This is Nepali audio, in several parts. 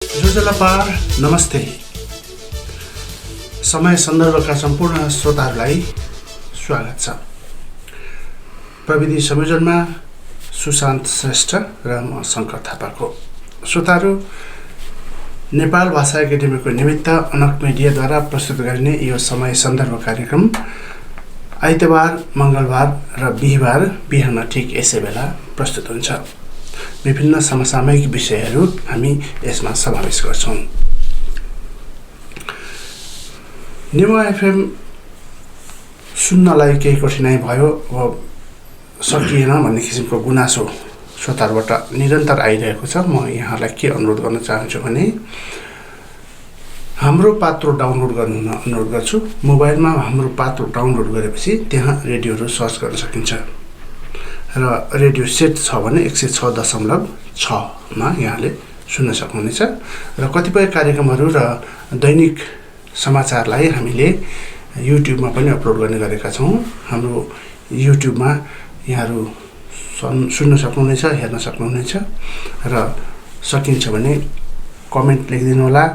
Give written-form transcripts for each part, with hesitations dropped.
जुजलपार नमस्ते। समय सन्दर्भका सम्पूर्ण श्रोताहरूलाई स्वागत छ। प्रविधि संयोजनमा सुशान्त श्रेष्ठ र म शङ्कर थापाको। श्रोताहरू, नेपाल भाषा एकाडेमीको निमित्त अनक मिडियाद्वारा प्रस्तुत गरिने यो समय सन्दर्भ कार्यक्रम आइतबार, मङ्गलबार र बिहिबार बिहान ठिक यसै बेला प्रस्तुत हुन्छ। विभिन्न समसामयिक विषयहरू हामी यसमा समावेश गर्छौँ। नेवा एफएम सुन्नलाई केही कठिनाइ भयो वा सकिएन भन्ने किसिमको गुनासो श्रोताहरूबाट निरन्तर आइरहेको छ। म यहाँलाई के अनुरोध गर्न चाहन्छु भने हाम्रो पात्रो डाउनलोड गर्नु अनुरोध गर्छु। मोबाइलमा हाम्रो पात्रो डाउनलोड गरेपछि त्यहाँ रेडियोहरू सर्च गर्न सकिन्छ र रेडियो सेट छ भने 106.6 मा यहाँले सुन्न सक्नुहुनेछ। र कतिपय कार्यक्रमहरू र दैनिक समाचारलाई हामीले युट्युबमा पनि अपलोड गर्ने गरेका छौँ। हाम्रो युट्युबमा यहाँहरू सुन्न सक्नुहुनेछ, हेर्न सक्नुहुनेछ र सकिन्छ भने कमेन्ट लेखिदिनु होला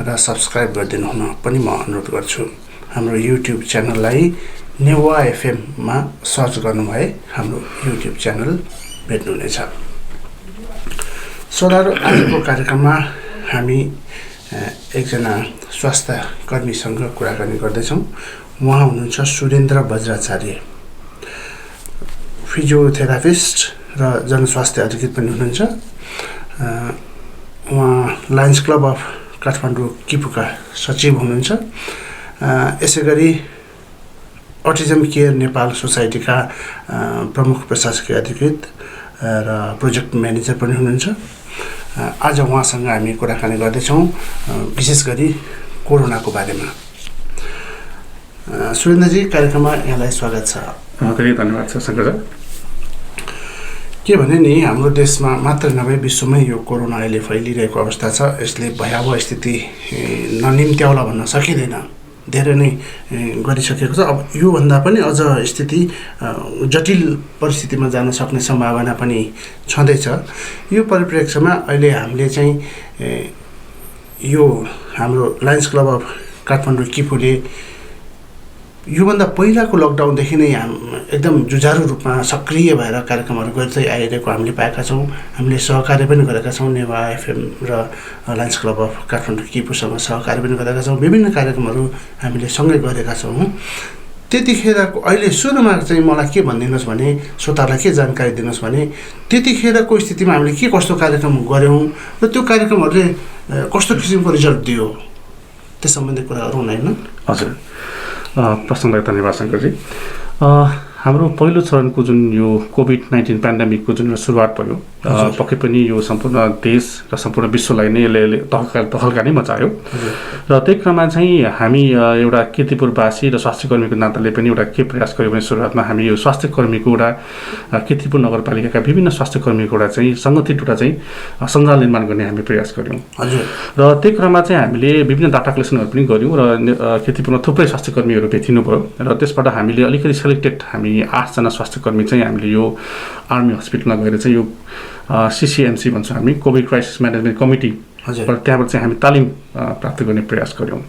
र सब्सक्राइब गरिदिनु हुन पनि म अनुरोध गर्छु। हाम्रो युट्युब च्यानललाई नेवा एफएममा सर्च गर्नुभए हाम्रो युट्युब च्यानल भेट्नुहुनेछ। श्रोताहरू, आजको कार्यक्रममा हामी एकजना स्वास्थ्य कर्मीसँग कुराकानी गर्दैछौँ। उहाँ हुनुहुन्छ सुरेन्द्र वज्राचार्य, फिजियोथेरापिस्ट र जनस्वास्थ्य अधिकृत पनि हुनुहुन्छ। उहाँ लायन्स क्लब अफ काठमाडौँ किपुका सचिव हुनुहुन्छ। यसै गरी अटिजम केयर नेपाल सोसाइटीका प्रमुख प्रशासकीय अधिकृत र प्रोजेक्ट म्यानेजर पनि हुनुहुन्छ। आज उहाँसँग हामी कुराकानी गर्दैछौँ विशेष गरी कोरोनाको बारेमा। सुरेन्द्रजी, कार्यक्रममा यहाँलाई स्वागत छ। धेरै धन्यवाद छ शङ्करजी। के भने नि, हाम्रो देशमा मात्र नभए विश्वमै यो कोरोना अहिले फैलिरहेको अवस्था छ। यसले भयावह स्थिति ननिम्त्याउला भन्न सकिँदैन, धेरै नै गरिसकेको छ। अब योभन्दा पनि अझ स्थिति जटिल परिस्थितिमा जान सक्ने सम्भावना पनि छँदैछ। यो परिप्रेक्ष्यमा अहिले हामीले चाहिँ यो हाम्रो लायन्स क्लब अफ काठमाडौँ किपुले योभन्दा पहिलाको लकडाउनदेखि नै एकदम जुझारु रूपमा सक्रिय भएर कार्यक्रमहरू गर्दै आइरहेको हामीले पाएका छौँ। हामीले सहकार्य पनि गरेका छौँ। नेवा एफएम र लायन्स क्लब अफ काठमाडौँ किपुसँग सहकार्य पनि गरेका छौँ। विभिन्न कार्यक्रमहरू हामीले सँगै गरेका छौँ। त्यतिखेरको अहिले सुरुमा चाहिँ मलाई के भनिदिनुहोस् भने, श्रोतालाई के जानकारी दिनुहोस् भने, त्यतिखेरको स्थितिमा हामीले के कस्तो कार्यक्रम गऱ्यौँ र त्यो कार्यक्रमहरूले कस्तो किसिमको रिजल्ट दियो, त्यस सम्बन्धी कुराहरू हुँदैन? हजुर, प्रश्नलाई धन्यवाद शङ्करजी। हाम्रो पहिलो चरणको जुन यो कोभिड-19 पेन्डेमिकको जुन सुरुवात भयो, पक्कै पनि यो सम्पूर्ण देश र सम्पूर्ण विश्वलाई नै यसले तहल्का नै मचायो। र त्यही क्रममा चाहिँ हामी एउटा कीर्तिपुरवासी र स्वास्थ्यकर्मीको नाताले पनि एउटा के प्रयास गर्यौँ भने, सुरुवातमा हामी यो स्वास्थ्यकर्मीको एउटा कीर्तिपुर नगरपालिकाका विभिन्न स्वास्थ्यकर्मीको एउटा चाहिँ सङ्गठित एउटा चाहिँ सञ्जाल निर्माण गर्ने हामी प्रयास गऱ्यौँ। र त्यही क्रममा चाहिँ हामीले विभिन्न डाटा कलेक्सनहरू पनि गऱ्यौँ र कीर्तिपुरमा थुप्रै स्वास्थ्यकर्मीहरू भेटिनुभयो। र त्यसबाट हामीले अलिकति सेलेक्टेड 8 जना स्वास्थ्यकर्मी चाहिँ हामीले यो आर्मी हस्पिटलमा गएर चाहिँ यो CCMC भन्छौँ हामी, कोभिड क्राइसिस म्यानेजमेन्ट कमिटी, त्यहाँबाट चाहिँ हामी तालिम प्राप्त गर्ने प्रयास गऱ्यौँ।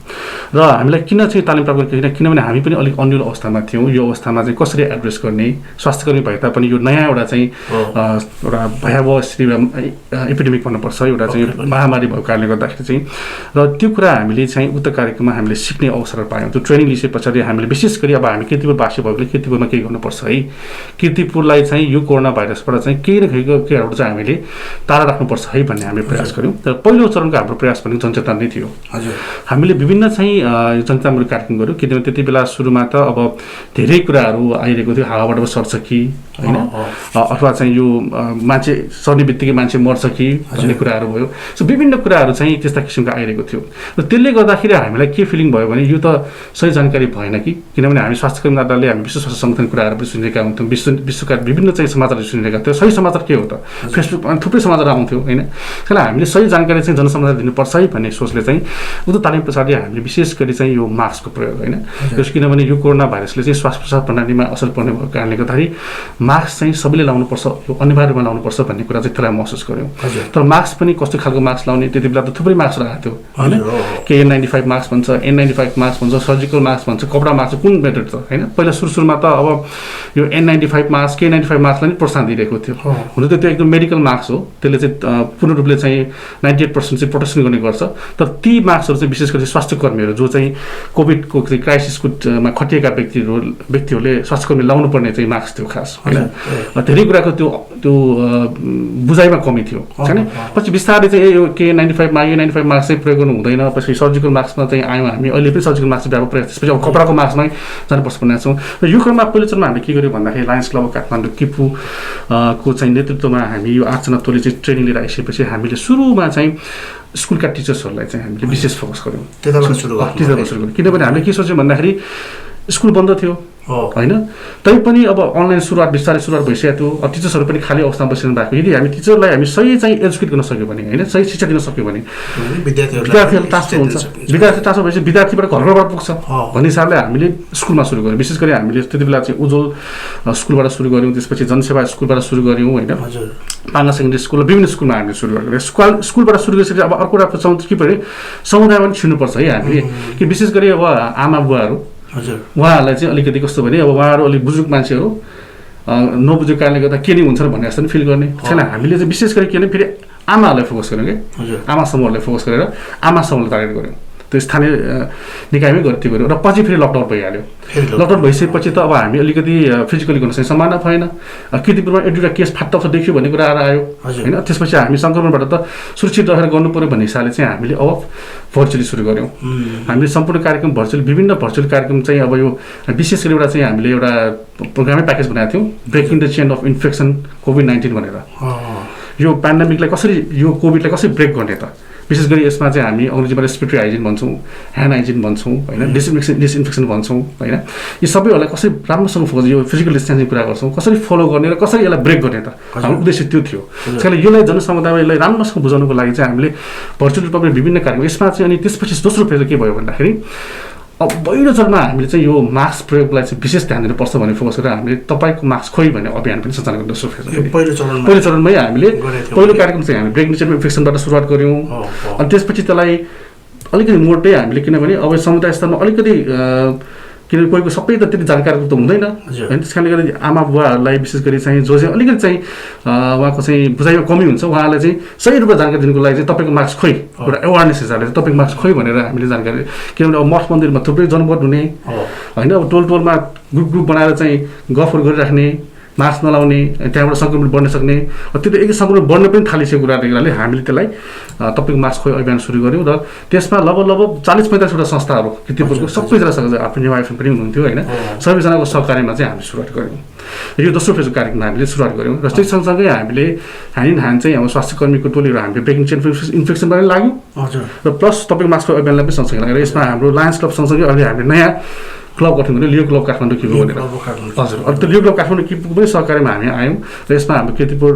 र हामीलाई किन चाहिँ तालिम प्राप्त गर्ने, किनभने हामी पनि अलिक अन्यल अवस्थामा थियौँ। यो अवस्थामा चाहिँ कसरी एड्रेस गर्ने, स्वास्थ्यकर्मी भए तापनि यो नयाँ एउटा चाहिँ एउटा भयावह स्थितिमा एपिडेमिक भन्नुपर्छ, एउटा चाहिँ महामारी भएको कारणले गर्दाखेरि चाहिँ। र त्यो कुरा हामीले चाहिँ उक्त कार्यक्रममा हामीले सिक्ने अवसर पायौँ। त्यो ट्रेनिङ लिइसके पछाडि हामीले विशेष गरी अब हामी कीर्तिपुरवासी भएकोले कीर्तिपुरमा केही गर्नुपर्छ है, कीर्तिपुरलाई चाहिँ यो कोरोना भाइरसबाट चाहिँ केही न केहीबाट चाहिँ हामीले टाढा राख्नुपर्छ है भन्ने हामीले प्रयास गऱ्यौँ। तर पहिलो चरणको हाम्रो प्रयास पनि जनचेतना नै थियो। हामीले विभिन्न चाहिँ जनचेतनामूलक कार्यक्रम गऱ्यौँ, किनभने त्यति बेला सुरुमा त अब धेरै कुराहरू आइरहेको थियो, हावाबाट सर्छ कि होइन, अथवा चाहिँ यो मान्छे सर्ने बित्तिकै मान्छे मर्छ कि भन्ने कुराहरू भयो। सो विभिन्न कुराहरू चाहिँ त्यस्ता किसिमको आइरहेको थियो। र त्यसले गर्दाखेरि हामीलाई के फिलिङ भयो भने यो त सही जानकारी भएन कि, किनभने हामी स्वास्थ्यकर्मी नाताले हामी विश्व स्वास्थ्य सङ्गठन कुराहरू पनि सुनिरहेका हुन्थ्यौँ, विश्वका विभिन्न चाहिँ समाचारहरू सुनिरहेका थियौँ। सही समाचार के हो त, फेसबुकमा थुप्रै समाचार आउँथ्यो होइन। त्यसलाई हामीले सही जानकारी चाहिँ चाहिँ जनसमुदाय दिनुपर्छ है भन्ने सोचले चाहिँ उक्त तालिम पछाडि हामीले विशेष गरी चाहिँ यो मास्कको प्रयोग होइन किनभने यो कोरोना भाइरसले चाहिँ श्वास प्रश्वास प्रणालीमा असर पर्ने भएको कारणले गर्दाखेरि मास्क चाहिँ सबैले लाउनुपर्छ यो अनिवार्य रूपमा लाउनुपर्छ भन्ने कुरा चाहिँ त्यसलाई महसुस गऱ्यौँ तर मास्क पनि कस्तो खालको मास्क लाउने त्यति बेला त थुप्रै मास्क लगाएको थियो होइन के N95 मास्क भन्छ N95 मास्क भन्छ सर्जिकल मास्क भन्छ कपडा मास्क कुन बेटर त होइन पहिला सुरुमा त अब यो N95 मास्क K95 मास्कलाई नै प्रोत्साहन दिइरहेको थियो हुन त त्यो एकदम मेडिकल मास्क हो त्यसले चाहिँ पूर्ण रूपले चाहिँ 98% चाहिँ प्रोटेक्सन गर्ने गर्छ तर ती मास्कहरू चाहिँ विशेष गरी स्वास्थ्य कर्मीहरू जो चाहिँ कोभिडको चाहिँ क्राइसिसकोमा खटिएका व्यक्तिहरूले स्वास्थ्यकर्मी लाउनु पर्ने चाहिँ मास्क थियो खास होइन धेरै कुराको त्यो बुझाइमा कमी थियो होइन पछि बिस्तारै चाहिँ यो K95 N95 मास्क चाहिँ प्रयोग गर्नु हुँदैन पछि सर्जिकल मास्कमा चाहिँ आयौँ हामी अहिले पनि सर्जिकल मास्क व्यापक प्रयोग त्यसपछि अब कपडाको मास्कमै जानुपर्छ भनेको छौँ र यो क्रममा पहिलो चरणमा हामीले के गर्यौँ भन्दाखेरि लायन्स क्लब काठमाडौँ किपु को चाहिँ नेतृत्वमा हामी यो 8 जना टोली चाहिँ ट्रेनिङ लिएर आइसकेपछि हामीले सुरुमा चाहिँ स्कुलका टिचर्सहरूलाई चाहिँ हामीले विशेष फोकस गऱ्यौँ टिचरबाट सुरु गऱ्यौँ किनभने हामीले के सोच्यौँ भन्दाखेरि स्कुल बन्द थियो होइन तैपनि अब अनलाइन बिस्तारै सुरुवात भइसकेको थियो अब टिचर्सहरू पनि खाली अवस्थामा बसिरहनु भएको यदि हामी टिचरलाई हामी सही चाहिँ एजुकेट गर्न सक्यो भने होइन सही शिक्षा दिन सक्यो भने विद्यार्थीहरू टास्क हुन्छ विद्यार्थी टास्क भएपछि विद्यार्थीबाट घरबाट पुग्छ भन्ने हिसाबले हामीले स्कुलमा सुरु गऱ्यौँ विशेष गरी हामीले त्यति बेला चाहिँ उज्जवल स्कुलबाट सुरु गऱ्यौँ त्यसपछि जनसेवा स्कुलबाट सुरु गऱ्यौँ होइन पाङ्गा सेकेन्डरी स्कुल विभिन्न स्कुलमा हामीले सुरु गरेको स्कुलबाट सुरु गरेपछि अब अर्को कुरा के भने समुदायमा पनि छिर्नुपर्छ है हामीले कि विशेष गरी अब आमा बुवाहरू उहाँहरूलाई चाहिँ अलिकति कस्तो भने अब उहाँहरू अलिक बुजुर्ग मान्छेहरू नबुझेको कारणले गर्दा के नै हुन्छ भन्ने जस्तो फिल गर्ने छैन हामीले चाहिँ विशेष गरी के भने फेरि आमाहरूलाई फोकस गऱ्यौँ कि आमा समूहहरूलाई फोकस गरेर आमा समूहलाई टार्गेट गऱ्यौँ त्यो स्थानीय निकायमै त्यो गऱ्यौँ र पछि फेरि लकडाउन भइहाल्यो लकडाउन भइसकेपछि त अब हामी अलिकति फिजिकली गर्न चाहिँ सम्भावना भएन किर्तिपुरमा एक दुईवटा केस फाट्टा देखियो भन्ने कुरा आयो होइन त्यसपछि हामी सङ्क्रमणबाट त सुरक्षित रहेर गर्नु पऱ्यो भन्ने हिसाबले चाहिँ हामीले अब भर्चुअली सुरु गऱ्यौँ हामीले सम्पूर्ण कार्यक्रम विभिन्न भर्चुअल कार्यक्रम चाहिँ अब यो विशेष गरी एउटा चाहिँ हामीले एउटा प्रोग्रामै प्याकेज बनाएको थियौँ breaking the chain of infection COVID-19 भनेर यो पेन्डेमिकलाई कसरी यो कोभिडलाई कसरी ब्रेक गर्ने त विशेष गरी यसमा चाहिँ हामी अङ्ग्रेजीमा रेस्पिरेटरी हाइजिन भन्छौँ ह्यान्ड हाइजिन भन्छौँ होइन डिसइन्फेक्सन भन्छौँ होइन यी सबैहरूलाई कसरी राम्रोसँग फोकस यो फिजिकल डिस्टेन्सिङ कुरा गर्छौँ कसरी फलो गर्ने र कसरी यसलाई ब्रेक गर्ने त हाम्रो उद्देश्य त्यो थियो त्यसैले यसलाई जनसमुदायलाई राम्रोसँग बुझाउनुको लागि चाहिँ हामीले भर्चुअल रूपमा विभिन्न कार्यक्रम यसमा चाहिँ अनि त्यसपछि दोस्रो फेज के भयो भन्दाखेरि अब पहिलो चरणमा हामीले चाहिँ यो मास्क प्रयोगलाई चाहिँ विशेष ध्यान दिनुपर्छ भन्ने फोकस गरेर हामीले तपाईँको मास्क खोइ भन्ने अभियान पनि सञ्चालन गर्न दोस्रो फेज पहिलो चरणमै हामीले पहिलो कार्यक्रम चाहिँ हामी ब्रेक निचेन इन्फेक्सनबाट सुरुवात गऱ्यौँ अनि त्यसपछि त्यसलाई अलिकति मोडै हामीले किनभने अब समुदाय स्तरमा अलिकति किनभने कोहीको सबै त त्यति जानकारी त हुँदैन होइन त्यस कारणले गर्दा आमा बुवाहरूलाई विशेष गरी चाहिँ जो चाहिँ अलिकति चाहिँ उहाँको चाहिँ बुझाइमा कमी हुन्छ उहाँलाई चाहिँ सही रूपमा जानकारी दिनुको लागि चाहिँ तपाईँको मास्क खोइ एउटा एवारनेस हिसाबले चाहिँ तपाईँको मास्क खोइ भनेर हामीले जानकारी किनभने अब मठ मन्दिरमा थुप्रै जनमत हुने होइन अब टोलमा ग्रुप बनाएर चाहिँ गफहरू गरिराख्ने मास्क नलाउने त्यहाँबाट सङ्क्रमण बढ्न सक्ने त्यो त एक सङ्क्रमण बढ्न पनि थालिसकेको कुराले हामीले त्यसलाई तपाईँको मास्क खोइ अभियान सुरु गऱ्यौँ र त्यसमा लगभग 40-45वटा संस्थाहरू किर्तिपुरको सबैजना आफ्नो आइफोन पनि हुनुहुन्थ्यो होइन सबैजनाको सहकार्यमा चाहिँ हामीले सुरुवात गऱ्यौँ यो दोस्रो फेजको कार्यक्रममा हामीले सुरुवात गऱ्यौँ र त्यस सँगसँगै हामीले ह्यान्ड इन ह्यान्ड चाहिँ अब स्वास्थ्य कर्मीको टोलीहरू हामीले ब्रेकिङ चेन इन्फेक्सनबाट लाग्यौँ र प्लस तपाईँको मास्कको अभियानलाई पनि सँगसँगै लगेर यसमा हाम्रो लायन्स क्लब सँगसँगै अहिले हामीले नयाँ क्लब गठन गरेर लियो क्लब काठमाडौँ किपु भनेर हजुर अनि त्यो लियो क्लब काठमाडौँ किपुको पनि सहकार्यमा हामी आयौँ र यसमा हाम्रो किर्तिपुर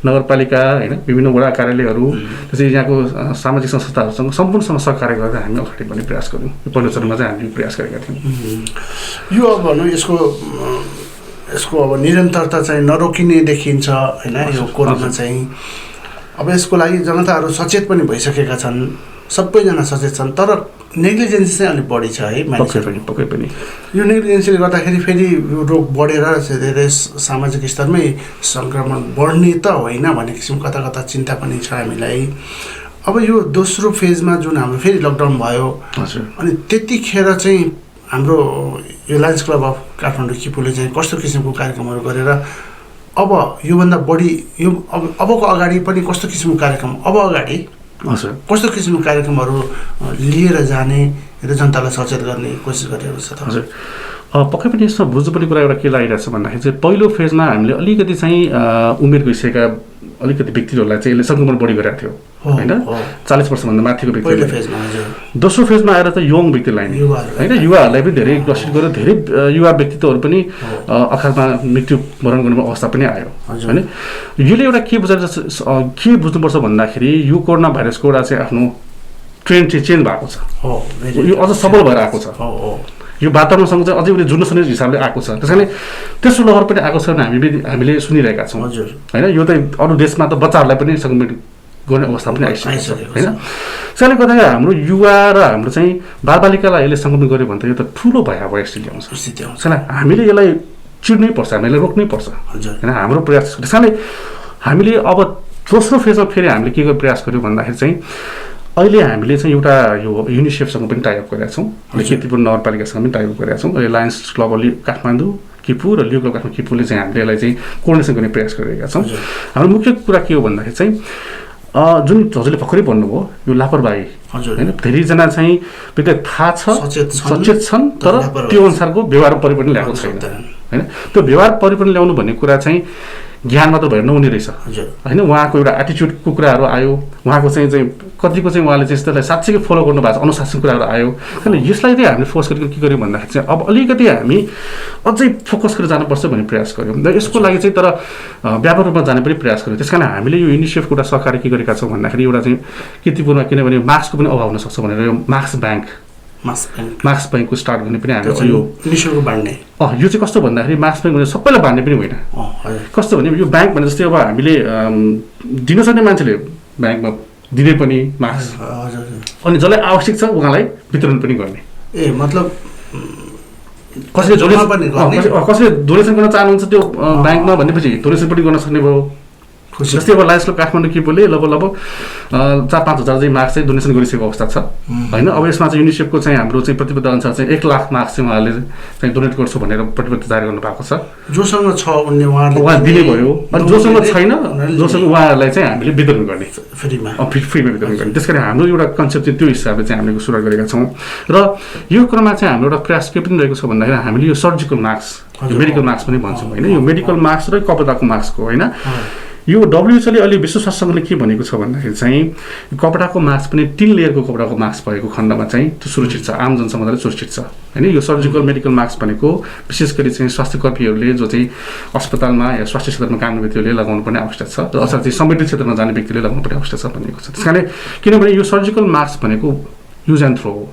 नगरपालिका होइन विभिन्न वडा कार्यालयहरू त्यसै यहाँको सामाजिक संस्थाहरूसँग सम्पूर्णसँग सहकार्य गरेर हामी अगाडि बढ्ने प्रयास गऱ्यौँ यो पहिलो चरणमा चाहिँ हामी प्रयास गरेका थियौँ यो अब भनौँ यसको अब निरन्तरता चाहिँ नरोकिने देखिन्छ होइन यो कोरोना चाहिँ अब यसको लागि जनताहरू सचेत पनि भइसकेका छन् सबैजना सचेत छन् तर नेग्लिजेन्सी चाहिँ अलिक बढी छ है पक्कै पनि यो नेग्लिजेन्सीले गर्दाखेरि फेरि यो रोग बढेर धेरै सामाजिक स्तरमै सङ्क्रमण बढ्ने त होइन भन्ने किसिमको कता कता चिन्ता पनि छ हामीलाई अब यो दोस्रो फेजमा जुन हाम्रो फेरि लकडाउन भयो अनि त्यतिखेर चाहिँ हाम्रो यो लायन्स क्लब अफ काठमाडौँ किपुले चाहिँ कस्तो किसिमको कार्यक्रमहरू गरेर अब योभन्दा बढी यो अबको अगाडि पनि कस्तो किसिमको कार्यक्रम अगाडि कस्तो किसिमको कार्यक्रमहरू लिएर जाने र जनतालाई सचेत गर्ने कोसिस गरिरहेको छ त हजुर पक्कै पनि यसमा बुझ्नुपर्ने कुरा एउटा के लागिरहेको छ भन्दाखेरि चाहिँ पहिलो फेजमा हामीले अलिकति चाहिँ उमेर गइसकेका अलिकति व्यक्तिहरूलाई चाहिँ यसले सङ्क्रमण बढी गरेको थियो होइन 40 वर्षभन्दा माथिको व्यक्तिहरूलाई दोस्रो फेजमा आएर त यङ व्यक्तिलाई नै होइन युवाहरूलाई पनि धेरै ग्रसित गर्यो धेरै युवा व्यक्तित्वहरू पनि अखालमा मृत्युवरण गर्ने अवस्था पनि आयो होइन यसले एउटा के बुझ्नुपर्छ भन्दाखेरि यो कोरोना भाइरसको एउटा चाहिँ आफ्नो ट्रेन्ड चाहिँ चेन्ज भएको छ यो अझ सबल भएर आएको छ यो वातावरणसँग चाहिँ अझै उसले जुड्न सक्ने हिसाबले आएको छ त्यस कारणले तेस्रो लहर पनि आएको छ भने हामीले सुनिरहेका छौँ होइन यो त अरू देशमा त बच्चाहरूलाई पनि सङ्क्रमित गर्ने अवस्था पनि आइसकेको छ होइन त्यसले गर्दाखेरि हाम्रो युवा र हाम्रो चाहिँ बालबालिकालाई यसले सङ्क्रमित गर्यो भने त यो त ठुलो भयावह स्थिति आउँछ त्यसलाई हामीले यसलाई चिर्नै पर्छ हामीले रोक्नै पर्छ होइन हाम्रो प्रयास त्यस कारणले हामीले अब दोस्रो फेजमा फेरि हामीले के प्रयास गर्यौँ भन्दाखेरि चाहिँ अहिले हामीले चाहिँ एउटा यो युनिसेफसँग पनि टाइअप गरेका छौँ कीर्तिपुर नगरपालिकासँग पनि टाइअप गरेका छौँ अहिले लायन्स क्लब काठमाडौँ किपु र लियो क्लब काठमाडौँ किपुले चाहिँ हामीले यसलाई चाहिँ कोर्डिनेसन गर्ने प्रयास गरिरहेका छौँ हाम्रो मुख्य कुरा के हो भन्दाखेरि चाहिँ जुन हजुरले भर्खरै भन्नुभयो यो लापरवाही होइन धेरैजना चाहिँ व्यक्ति थाहा छ सचेत छन् तर त्यो अनुसारको व्यवहार परिवर्तन ल्याएको छैन होइन त्यो व्यवहार परिवर्तन ल्याउनु भन्ने कुरा चाहिँ ज्ञान मात्र भएर नहुने रहेछ होइन उहाँको एउटा एटिच्युडको कुराहरू आयो उहाँको चाहिँ कतिको चाहिँ उहाँले चाहिँ त्यसलाई साँच्चैकै फलो गर्नु भएको छ अनुशासन कुराहरू आयो किन यसलाई चाहिँ हामीले फोकस गरेर के गर्यौँ भन्दाखेरि चाहिँ अब अलिकति हामी अझै फोकस गरेर जानुपर्छ भन्ने प्रयास गऱ्यौँ र यसको लागि चाहिँ तर व्यापक रूपमा जाने पनि प्रयास गऱ्यौँ त्यस कारण हामीले यो युनिसेफको एउटा सहकारी के गरेका छौँ भन्दाखेरि एउटा चाहिँ कीर्तिपुरमा किनभने मास्कको पनि अभाव हुनसक्छ भनेर यो मास्क ब्याङ्कको स्टार्ट गर्ने पनि हामीले यो निःशुल्क बाँड्ने यो चाहिँ कस्तो भन्दाखेरि मास्क ब्याङ्क भने सबैलाई बाँड्ने पनि होइन कस्तो भने यो ब्याङ्क भने जस्तै अब हामीले दिन सक्ने मान्छेले ब्याङ्कमा दिने पनि मास्क अनि जसलाई आवश्यक छ उहाँलाई वितरण पनि गर्ने मतलब कसैले डोनेसन गर्न चाहनुहुन्छ त्यो ब्याङ्कमा भनेपछि डोनेसन पनि गर्न सक्ने भयो जस्तै अब लायन्स क्लब काठमाडौँ किपुले लगभग 4-5 हजार चाहिँ मास्क चाहिँ डोनेसन गरिसकेको अवस्था छ होइन अब यसमा चाहिँ युनिसेफको चाहिँ हाम्रो चाहिँ प्रतिबद्धता अनुसार चाहिँ 1 लाख मास्क चाहिँ उहाँले चाहिँ डोनेट गर्छु भनेर प्रतिबद्धता जारी गर्नु भएको छ जोसँग छ उहाँ दिने भयो अनि जोसँग छैन जोसँग उहाँहरूलाई चाहिँ हामीले वितरण गर्ने फ्रीमा वितरण गर्ने त्यस कारण हाम्रो एउटा कन्सेप्ट चाहिँ त्यो हिसाबले चाहिँ हामीले सुरुवात गरेका छौँ र यो क्रममा चाहिँ हाम्रो एउटा प्रयास के पनि रहेको छ भन्दाखेरि हामीले यो सर्जिकल मास्क मेडिकल मास्क पनि भन्छौँ होइन यो मेडिकल मास्क र कपडाको मास्कको होइन यो डब्ल्युएचओले अहिले विश्व स्वास्थ्य सङ्घले के भनेको छ भन्दाखेरि चाहिँ कपडाको मास्क पनि 3 लेयरको कपडाको मास्क भएको खण्डमा चाहिँ त्यो सुरक्षित छ आम जनसमुदायले सुरक्षित छ होइन यो सर्जिकल मेडिकल मास्क भनेको विशेष गरी चाहिँ स्वास्थ्य कर्मीहरूले जो चाहिँ अस्पतालमा या स्वास्थ्य क्षेत्रमा काम गर्ने व्यक्तिहरूले लगाउनु पर्ने आवश्यक छ र अथवा चाहिँ संवेदनशील क्षेत्रमा जाने व्यक्तिले लगाउनु पर्ने आवश्यक छ भनेको छ त्यस कारणले किनभने यो सर्जिकल मास्क भनेको युज एन्ड थ्रो हो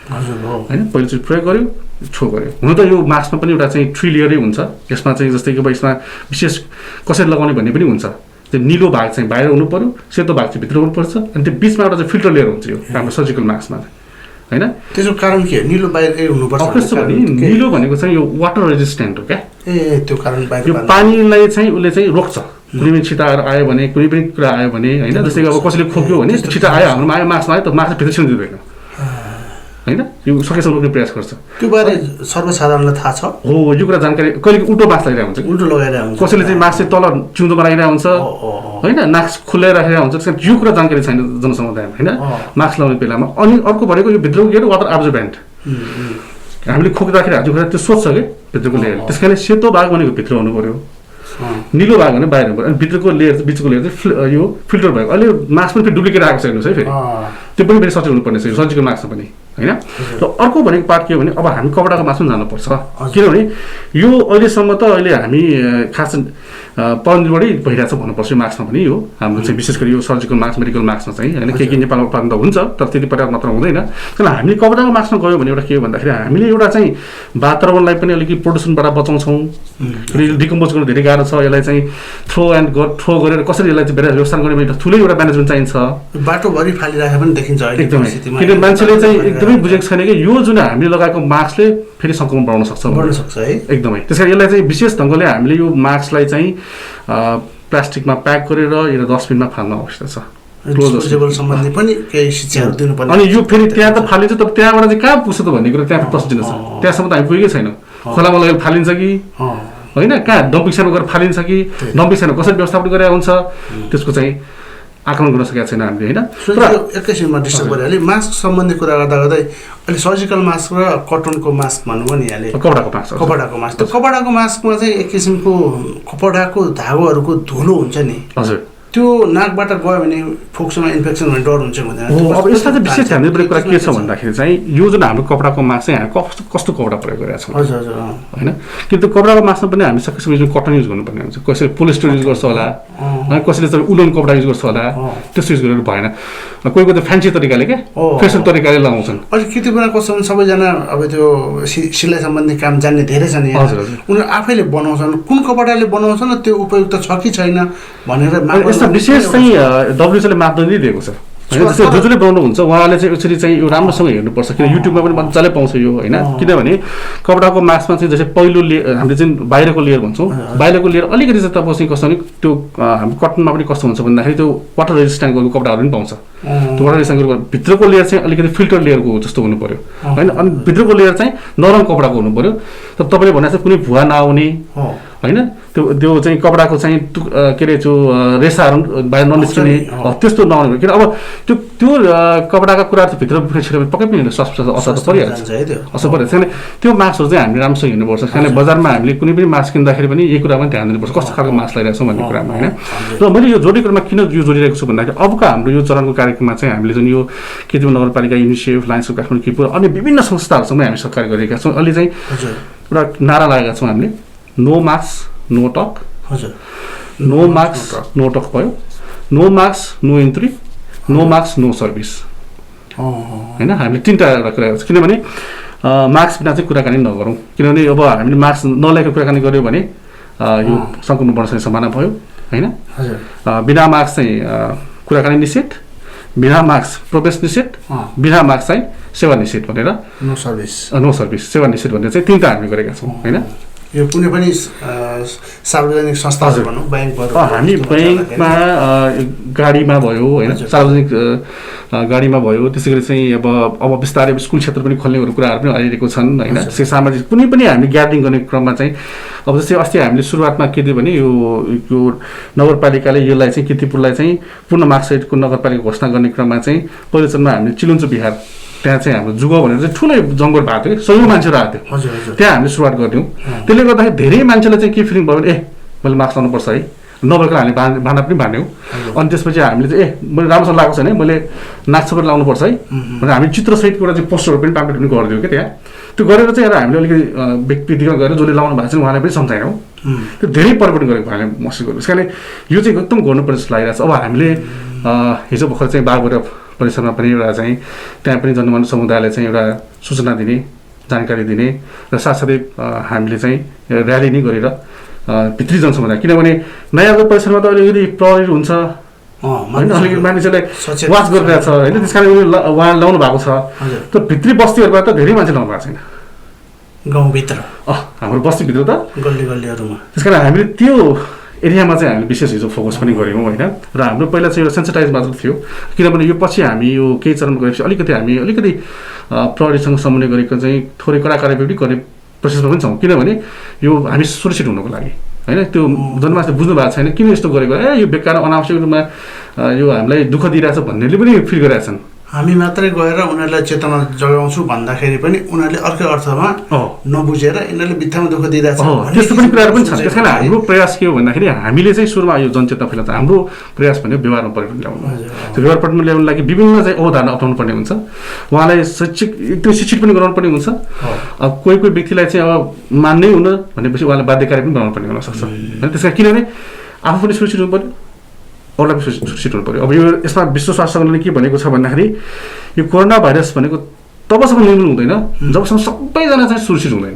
होइन पहिलोचोटि प्रयोग गर्यो छो गर्यो हुन त यो मास्कमा पनि एउटा चाहिँ 3 लेयरै हुन्छ यसमा चाहिँ जस्तै कि अब यसमा विशेष कसरी लगाउने भन्ने पनि हुन्छ त्यो निलो भाग चाहिँ बाहिर हुनु पर्यो सेतो भाग चाहिँ भित्र हुनुपर्छ अनि त्यो बिचमा एउटा चाहिँ फिल्टर लेयर हुन्छ यो हाम्रो सर्जिकल मास्कमा होइन त्यसको कारण के निलो बाहिर हुनुपर्छ कस्तो भने निलो भनेको चाहिँ यो वाटर रेजिस्टेन्ट हो क्या त्यो कारण बाहिर यो पानीलाई चाहिँ उसले चाहिँ रोक्छ कुनै पनि छिटा आयो भने कुनै पनि कुरा आयो भने होइन जस्तै अब कसैले खोक्यो भने छिटा आयो हाम्रोमा आयो मास्कमा आयो त मास्क भित्र छिर्न दिँदैन होइन यो सकेसम्म रोक्ने प्रयास गर्छ त्यो बारे सर्वसाधारणलाई थाहा छ हो यो कुरा जानकारी कहिले उल्टो मास्क लगाइरहेको हुन्छ उल्टो लगाइरहेको हुन्छ कसैले चाहिँ मास्क चाहिँ तल चिउँदोमा लगाइरहेको हुन्छ होइन नाक खुल्लै राखेर हुन्छ त्यस कारण यो कुरा जानकारी छैन जनसमुदायमा होइन मास्क लगाउने बेलामा अनि अर्को भनेको यो भित्रको के वाटर एब्जर्बेन्ट हामीले खोक्दाखेरि हजुर कुरा त्यो सोध्छ कि भित्रको लेयर त्यस कारणले सेतो भाग भनेको भित्र हुनु पर्यो निलो भाग भने बाहिर हुनु पर्यो अनि भित्रको लेयर बिचको लेयर चाहिँ यो फिल्टर भएको अहिले मास्क पनि फेरि डुप्लिकेट आएको छ हेर्नुहोस् है फेरि त्यो पनि फेरि सचेत हुनुपर्ने छ यो सर्जिकल मास्कमा पनि होइन र अर्को भनेको पार्ट के हो भने अब हामी कपडाको मास्क पनि जानुपर्छ किनभने यो अहिलेसम्म त अहिले हामी खास पन्ध्रबाटै भइरहेको छ भन्नुपर्छ यो मास्कमा पनि यो हाम्रो चाहिँ विशेष गरी यो सर्जिकल मास्क मेडिकल मास्कमा चाहिँ होइन के नेपालमा उत्पादन त हुन्छ तर त्यति पर्याप्त मात्रा हुँदैन तर हामीले कपडाको मास्कमा गयो भने एउटा के हो भन्दाखेरि हामीले एउटा चाहिँ वातावरणलाई पनि अलिकति प्रदूषणबाट बचाउँछौँ डिकम्पोज गर्नु धेरै गाह्रो छ यसलाई चाहिँ थ्रो गरेर कसरी यसलाई चाहिँ व्यवस्था गर्ने एउटा ठुलै एउटा म्यानेजमेन्ट चाहिन्छ बाटोभरि फालिराखेको पनि देखिन्छ एकदमै किनभने मान्छेले चाहिँ एकदमै बुझेको छैन कि यो जुन हामीले लगाएको मास्कले फेरि सङ्क्रमण बढाउन सक्छ है एकदमै त्यस कारण यसलाई चाहिँ विशेष ढङ्गले हामीले यो मास्कलाई चाहिँ प्लास्टिकमा प्याक गरेर यो डस्टबिनमा फाल्न आवश्यक छ सम्बन्धी पनि केही शिक्षाहरू दिनुपर्ने अनि यो फेरि त्यहाँ त फालिन्छ त त्यहाँबाट चाहिँ कहाँ पुग्छ त भन्ने कुरा त्यहाँ प्रश्न छ त्यहाँसम्म त हामी पुगेकै छैन खोलामा लगेर फालिन्छ कि होइन कहाँ डम्पिङ साइडमा गएर फालिन्छ कि डम्पिङ साइडमा कसरी व्यवस्थापन गरेर हुन्छ त्यसको चाहिँ आकलन गर्न सकेका छैन हामीले होइन। एकैछिनमा डिस्टर्ब गरिहालेँ। मास्क सम्बन्धी कुरा गर्दा गर्दै अहिले सर्जिकल मास्क र कटनको मास्क भन्नुभयो नि यहाँले, कपडाको मास्क। त्यो कपडाको मास्कमा चाहिँ एक किसिमको कपडाको धागोहरूको धुलो हुन्छ नि, हजुर, त्यो नाकबाट गयो भने फोक्सोमा इन्फेक्सन हुने डर हुन्छ भन्दैन। अब यसमा चाहिँ विशेष ध्यान दिनुपर्ने कुरा के छ भन्दाखेरि चाहिँ यो जुन हाम्रो कपडाको मास्क चाहिँ हामी कस्तो कपडा प्रयोग गरेका छौँ होइन। किनकि कपडाको मास्कमा पनि हामी सकेसम्म जुन कटन युज गर्नुपर्ने हुन्छ, कसैले पोलिस्टर युज गर्छ होला, कसैले चाहिँ उलन कपडा युज गर्छ होला, त्यस्तो युज गरेर भएन। कोही कोही त फ्यान्सी तरिकाले क्या फेसन तरिकाले लगाउँछन्। अहिले कति बेला कस्तो हुन्छ, सबैजना अब त्यो सिलाइ सम्बन्धी काम जान्ने धेरै छन् यहाँ, उनीहरू आफैले बनाउँछन्, कुन कपडाले बनाउँछन् त्यो उपयुक्त छ कि छैन भनेर विशेष चाहिँ डब्ल्युएचओले मापदण्ड दिएको छ होइन। जस्तै जो जसले बनाउनुहुन्छ उहाँले चाहिँ यसरी चाहिँ यो राम्रोसँग हेर्नुपर्छ, किन युट्युबमा पनि मजाले पाउँछ यो होइन। किनभने कपडाको मास्कमा चाहिँ जस्तै पहिलो लेयर हामीले चाहिँ बाहिरको लेयर भन्छौँ, बाहिरको लेयर अलिकति चाहिँ तपाईँ चाहिँ कस्तो भने त्यो हाम्रो कटनमा पनि कस्तो हुन्छ भन्दाखेरि त्यो वाटर रेजिस्टेन्ट गरेको कपडाहरू पनि पाउँछ। त्यो वाटर रेजिस्टेन्ट गरेको भित्रको लेयर चाहिँ अलिकति फिल्टर लेयरको जस्तो हुनु पऱ्यो होइन। अनि भित्रको लेयर चाहिँ नरम कपडाको हुनु पऱ्यो, तर तपाईँले भने चाहिँ कुनै भुवा नआउने होइन, त्यो चाहिँ कपडाको चाहिँ के अरे त्यो रेसाहरू बाहिर ननिस्किने त्यस्तो नआउने। किन अब त्यो कपडाका कुराहरू चाहिँ भित्र छिरेर पक्कै पनि असर त परिहाल्छ, असर परिहाल्छ। किनभने त्यो मास्कहरू चाहिँ हामीले राम्रोसँग हेर्नुपर्छ। किनभने बजारमा हामीले कुनै पनि मास्क किन्दाखेरि पनि यही कुरा पनि ध्यान दिनुपर्छ कस्तो खालको मास्क लगाइरहेको छौँ भन्ने कुरामा होइन। र मैले यो जोडिकरमा किन यो जोडिरहेको छु भन्दाखेरि अबको हाम्रो यो चरणको कार्यक्रममा चाहिँ हामीले जुन यो केतुवा नगरपालिका, UNICEF, Lions of Kathmandu, Kippur अन्य विभिन्न संस्थाहरूसँग हामी सहकारी गरेका छौँ। अहिले चाहिँ एउटा नारा लगाएका छौँ हामीले, no mask no talk, no mask no talk भयो, no mask no entry, no mask no service होइन। हामीले तिनवटा एउटा कुरा गर्छ, किनभने मास्क बिना चाहिँ कुराकानी नगरौँ। किनभने अब हामीले मास्क नलाएको कुराकानी गऱ्यो भने यो सङ्क्रमण बढ्न सक्ने सम्भावना भयो होइन। बिना मास्क चाहिँ कुराकानी निषेध, बिना मास्क प्रवेश निषेध, बिना मास्क चाहिँ सेवा निषेध भनेर नो सर्भिस सेवा निषेध भनेर चाहिँ तिनवटा हामी गरेका छौँ होइन। यो कुनै पनि सार्वजनिक संस्थाहरू भनौँ, ब्याङ्कहरू, हामी ब्याङ्कमा, गाडीमा भयो होइन, सार्वजनिक गाडीमा भयो, त्यसै गरी चाहिँ अब बिस्तारै स्कुल क्षेत्र पनि खोल्ने कुराहरू पनि आइरहेको छन् होइन। त्यसै सामाजिक कुनै पनि हामीले ग्यादरिङ गर्ने क्रममा चाहिँ अब जस्तै अस्ति हामीले सुरुवातमा के दियो भने यो नगरपालिकाले यसलाई चाहिँ किर्तिपुरलाई चाहिँ पूर्ण मार्कसहितको नगरपालिका घोषणा गर्ने क्रममा चाहिँ पहिलो चरणमा हामीले चिलुन्चो बिहार त्यहाँ चाहिँ हाम्रो जुगाउँ भनेर चाहिँ ठुलै जङ्गल भएको थियो, सयौँ मान्छेहरू आएको थियो, त्यहाँ हामीले सुरुवात गर्थ्यौँ। त्यसले गर्दाखेरि धेरै मान्छेलाई चाहिँ के फिलिङ भयो भने मैले मास्क लाउनुपर्छ है, नभएको हामीले भाँडा पनि भान्यौँ। अनि त्यसपछि हामीले चाहिँ मैले राम्रोसँग लगाएको छैन, मैले नाक पनि लाउनुपर्छ है भनेर हामी चित्रसहितको एउटा चाहिँ पोस्टरहरू पनि पाम्पलेट पनि गरिदियौँ क्या त्यहाँ। त्यो गरेर चाहिँ हामीले अलिकति व्यक्तिगत गरेर जसले लाउनु भएको छ उहाँलाई पनि सम्झायौँ। त्यो धेरै परिवर्तन गरेको हामीले महसुस गर्नु। त्यस कारणले यो चाहिँ एकदम गर्नुपर्ने जस्तो लागिरहेको छ। अब हामीले हिजो भर्खर चाहिँ बागबोरा परिसरमा पनि एउटा चाहिँ त्यहाँ पनि जनमानव समुदायलाई चाहिँ एउटा सूचना दिने, जानकारी दिने र साथसाथै हामीले चाहिँ र्याली नै गरेर भित्री जनसमुदाय, किनभने नयाँ परिसरमा त अलिकति प्रहरी हुन्छ होइन, अलिकति मानिसहरूलाई वाच गरिरहेको छ होइन, त्यस कारण उहाँ लाउनु भएको छ। त्यो भित्री बस्तीहरूबाट त धेरै मान्छे लाउनु भएको छैन, गाउँभित्र हाम्रो बस्तीभित्र त गल्ली गल्लीहरूमा। त्यस कारण हामीले त्यो एरियामा चाहिँ हामीले विशेष हिजो फोकस पनि गऱ्यौँ होइन। र हाम्रो पहिला चाहिँ एउटा सेन्सिटाइज मात्र थियो, किनभने यो पछि हामी यो केही चरणमा गएपछि अलिकति प्रहरीसँग समन्वय गरेको चाहिँ थोरै कडा कारबाही पनि गर्ने प्रोसेसमा पनि छौँ। किनभने यो हामी सुरक्षित हुनको लागि होइन, त्यो जनमानसले बुझ्नु भएको छैन किन यस्तो गरेको, यो बेकार अनावश्यक रूपमा यो हामीलाई दुःख दिइरहेछ भन्नेले पनि फिल गरिरहेका छन्। हामी मात्रै गएर उनीहरूलाई चेतना जगाउँछु भन्दाखेरि पनि उनीहरूले अर्कै अर्थमा नबुझेर यिनीहरूले बित्थामा दुःख दिइरहेछ त्यस्तो पनि कुराहरू पनि छन्। त्यस कारण हाम्रो प्रयास के हो भन्दाखेरि हामीले चाहिँ सुरुमा यो जनचेतना फैलाउँछ, हाम्रो प्रयास भनेको व्यवहारमा परिवर्तन ल्याउनु। त्यो व्यवहार परिवर्तन ल्याउनु लागि विभिन्न चाहिँ अवधारणा अप्नाउनु पर्ने हुन्छ, उहाँलाई एकदमै शिक्षित पनि गराउनु पर्ने हुन्छ। अब कोही व्यक्तिलाई चाहिँ अब मान्नै हुन भनेपछि उहाँलाई बाध्यकारी पनि बनाउनु पर्ने हुनसक्छ होइन। त्यस कारण किनभने आफू पनि सुरक्षित हुनु पऱ्यो, अरूलाई पनि सुरक्षित हुनु पऱ्यो। अब यो यसमा विश्व स्वास्थ्य सङ्गठनले के भनेको छ भन्दाखेरि यो कोरोना भाइरस भनेको तबसम्म निर्मूल हुँदैन जबसम्म सबैजना चाहिँ सुरक्षित हुँदैन,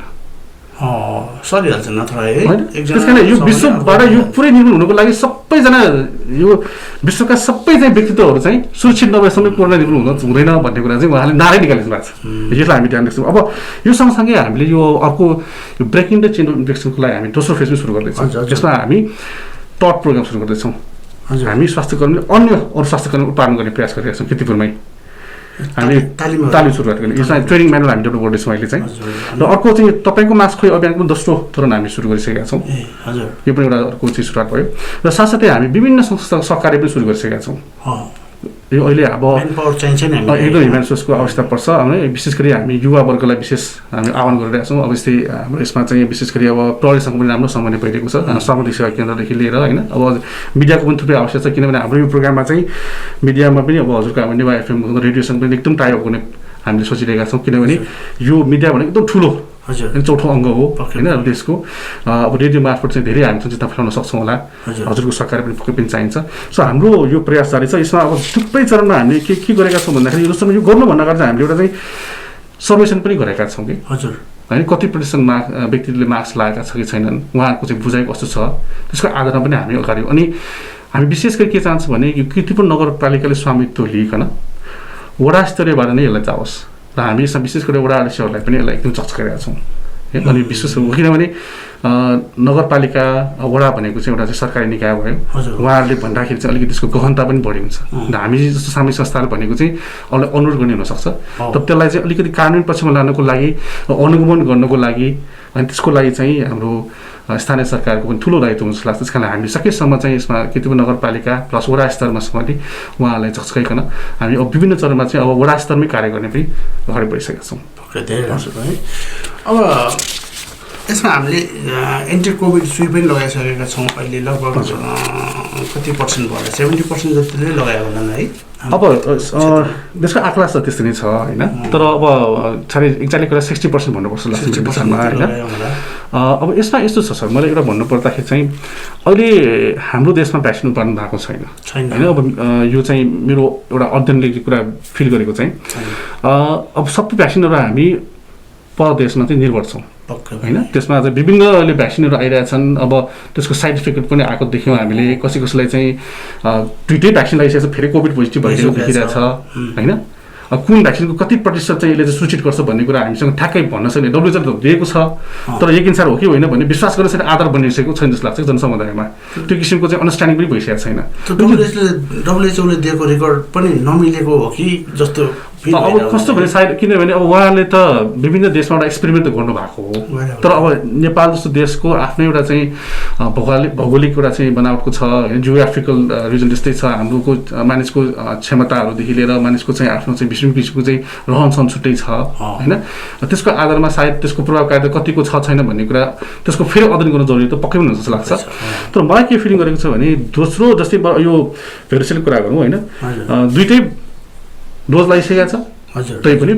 सरिहाल्छ नत्र है। त्यस कारण यो विश्वबाट यो पुरै निर्मूल हुनुको लागि सबैजना यो विश्वका सबै चाहिँ व्यक्तित्वहरू चाहिँ सुरक्षित नभएसम्म कोरोना निर्मूल हुँदैन भन्ने कुरा चाहिँ उहाँले नारै निकालिदिनु भएको छ। यसलाई हामी ध्यान राख्छौँ। अब यो सँगसँगै हामीले यो अर्को ब्रेकिङ द चेन अफ इन्फेक्सनको लागि हामी दोस्रो फेज पनि सुरु गर्दैछौँ, जसमा हामी टट प्रोग्राम सुरु गर्दैछौँ। हामी स्वास्थ्यकर्मी अन्य अरू स्वास्थ्यकर्मी उत्पादन गर्ने प्रयास गरिरहेका छौँ किर्तिपुरमै। हामीले तालिम सुरुवात गर्ने यसमा ट्रेनिङ म्यानुअल हामी डेभलप गर्दैछौँ अहिले चाहिँ र अर्को चाहिँ तपाईँको मास्क खोइ अभियानको दोस्रो चरण हामी सुरु गरिसकेका छौँ यो पनि एउटा अर्को चाहिँ सुरुवात भयो र साथसाथै हामी विभिन्न संस्था सहकार्य पनि सुरु गरिसकेका छौँ यो अहिले अब एकदम ह्युमन रिसोर्सको आवश्यकता पर्छ है विशेष गरी हामी युवा वर्गलाई विशेष हामी आह्वान गरिरहेका छौँ अब यस्तै हाम्रो यसमा चाहिँ विशेष गरी अब प्रहरीसँग पनि राम्रो समन्वय भइरहेको छ सामुदायिक सेवा केन्द्रदेखि लिएर होइन अब मिडियाको पनि थुप्रै आवश्यक छ किनभने हाम्रो यो प्रोग्राममा चाहिँ मिडियामा पनि अब हजुरको अब नेवा एफएम रेडियोसँग पनि एकदम टाइअप गर्ने हामीले सोचिरहेका छौँ किनभने यो मिडिया भनेको एकदम ठुलो चौथो अङ्ग हो होइन देशको अब रेडियो मार्फत चाहिँ धेरै हामी सूचना फैलाउन सक्छौँ होला हजुरको सहकार्य पनि पक्कै पनि चाहिन्छ सो हाम्रो यो प्रयास जारी छ यसमा अब थुप्रै चरणमा हामीले के गरेका छौँ भन्दाखेरि यो गर्नुभन्दा अगाडि चाहिँ हामीले एउटा चाहिँ सर्वेक्षण पनि गरेका छौँ कि होइन कति प्रतिशत व्यक्तिले मास्क लगाएका छ कि छैनन् उहाँहरूको चाहिँ बुझाइ कस्तो छ त्यसको आधारमा पनि हामी अगाडि अनि हामी विशेष गरी के चाहन्छौँ भने यो कीर्तिपुर नगरपालिकाले स्वामित्व लिइकन वडा स्तरीयबाट नै यसलाई जाओस् र हामी यसमा विशेष गरी वडा अध्यक्षहरूलाई पनि यसलाई एकदम चर्चा गरेका छौँ अनि विशेष किनभने नगरपालिका वडा भनेको चाहिँ एउटा चाहिँ सरकारी निकाय भयो उहाँहरूले भन्दाखेरि चाहिँ अलिकति त्यसको गहनता पनि बढी हुन्छ र हामी जस्तो सामाजिक संस्थाहरू भनेको चाहिँ अनुरोध गर्ने हुनसक्छ तर त्यसलाई चाहिँ अलिकति कानुन पक्षमा लानको लागि अनुगमन गर्नको लागि अनि त्यसको लागि चाहिँ हाम्रो स्थानीय सरकारको पनि ठुलो दायित्व हुन्छ लाग्छ त्यस कारण हामीले सकेसम्म चाहिँ यसमा कीर्तिपुर नगरपालिका प्लस वडा स्तरमा पनि उहाँहरूलाई चस्काइकन हामी अब विभिन्न चरणमा चाहिँ अब वडा स्तरमै कार्य गर्ने पनि अगाडि बढिसकेका छौँ धेरै राम्रो है अब यसमा हामीले एन्टी कोभिड सुई पनि लगाइसकेका छौँ अहिले लगभग कति पर्सेन्ट भयो 70% जतिले लगायो होला है अब त्यसको आँकड़ा त त्यस्तै नै छ होइन तर अब साह्रै एक्ज्याक्टली कुरा 60% भन्नुपर्छ लाग्छ होइन अब यसमा यस्तो छ सर मलाई एउटा भन्नुपर्दाखेरि चाहिँ अहिले हाम्रो देशमा भ्याक्सिन उत्पादन भएको छैन होइन अब यो चाहिँ मेरो एउटा अध्ययनले कुरा फिल गरेको चाहिँ अब सबै भ्याक्सिनहरू हामी परदेशमा चाहिँ निर्भर छौँ होइन त्यसमा चाहिँ विभिन्न भ्याक्सिनहरू आइरहेछन् अब त्यसको साइड इफेक्ट पनि आएको देख्यौँ हामीले कसैलाई चाहिँ दुइटै भ्याक्सिन लगाइसकेको छ फेरि कोभिड पोजिटिभ भइरहेको देखिरहेछ होइन कुन भ्याक्सिनको कति प्रतिशत चाहिँ यसले चाहिँ सूचित गर्छ भन्ने कुरा हामीसँग ठ्याक्कै भन्न सक्ने डब्ल्युएचओले दिएको छ तर यकिनसार हो कि होइन भन्ने विश्वास गर्न सक्ने आधार बनिसकेको छैन जस्तो लाग्छ जनसमुदायमा त्यो किसिमको चाहिँ अन्डरस्ट्यान्डिङ पनि भइसकेको छैन डब्ल्युएचओले दिएको रेकर्ड पनि नमिलेको हो कि जस्तो अब कस्तो भने सायद किनभने अब उहाँले त विभिन्न देशमा एउटा एक्सपेरिमेन्ट त गर्नुभएको हो तर अब नेपाल जस्तो देशको आफ्नै एउटा चाहिँ भौगोलिक एउटा चाहिँ बनावटको छ होइन जियोग्राफिकल रिजन जस्तै छ हाम्रोको मानिसको क्षमताहरूदेखि लिएर मानिसको चाहिँ आफ्नो चाहिँ विभिन्न किसिमको चाहिँ रहन सहन छुट्टै छ होइन त्यसको आधारमा सायद त्यसको प्रभावकारिता कतिको छ छैन भन्ने कुरा त्यसको फेरि अध्ययन गर्न जरुरी त पक्कै पनि हुन्छ जस्तो लाग्छ तर मलाई के फिलिङ गरेको छ भने दोस्रो जस्तै यो भेक्सिनको कुरा गरौँ होइन दुइटै डोज लगाइसकेको छ तै पनि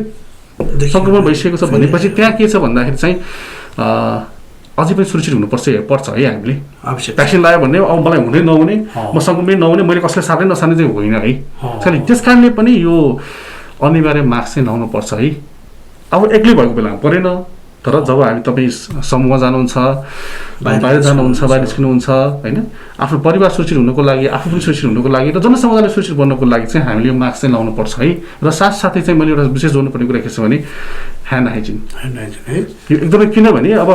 सङ्क्रमण भइसकेको छ भनेपछि त्यहाँ के छ भन्दाखेरि चाहिँ अझै पनि सुरक्षित पर्छ है हामीले भ्याक्सिन लगायो भने अब मलाई हुँदै नहुने म सङ्क्रमण नहुने मैले कसैलाई सार्दै नसार्ने चाहिँ होइन है त्यस कारणले पनि यो अनिवार्य मास्क चाहिँ लाउनुपर्छ है अब एक्लै भएको बेलामा परेन तर जब हामी तपाईँ समूहमा जानुहुन्छ बाहिर जानुहुन्छ बाहिर निस्किनुहुन्छ होइन आफ्नो परिवार सुरक्षित हुनुको लागि आफू पनि सुरक्षित हुनुको लागि र जनसमुदायले सुरक्षित बन्नको लागि चाहिँ हामीले यो मास्क चाहिँ लाउनुपर्छ है र साथसाथै चाहिँ मैले एउटा विशेष जोड्नुपर्ने कुरा के छ भने ह्यान्ड हाइजिन है यो एकदमै किनभने अब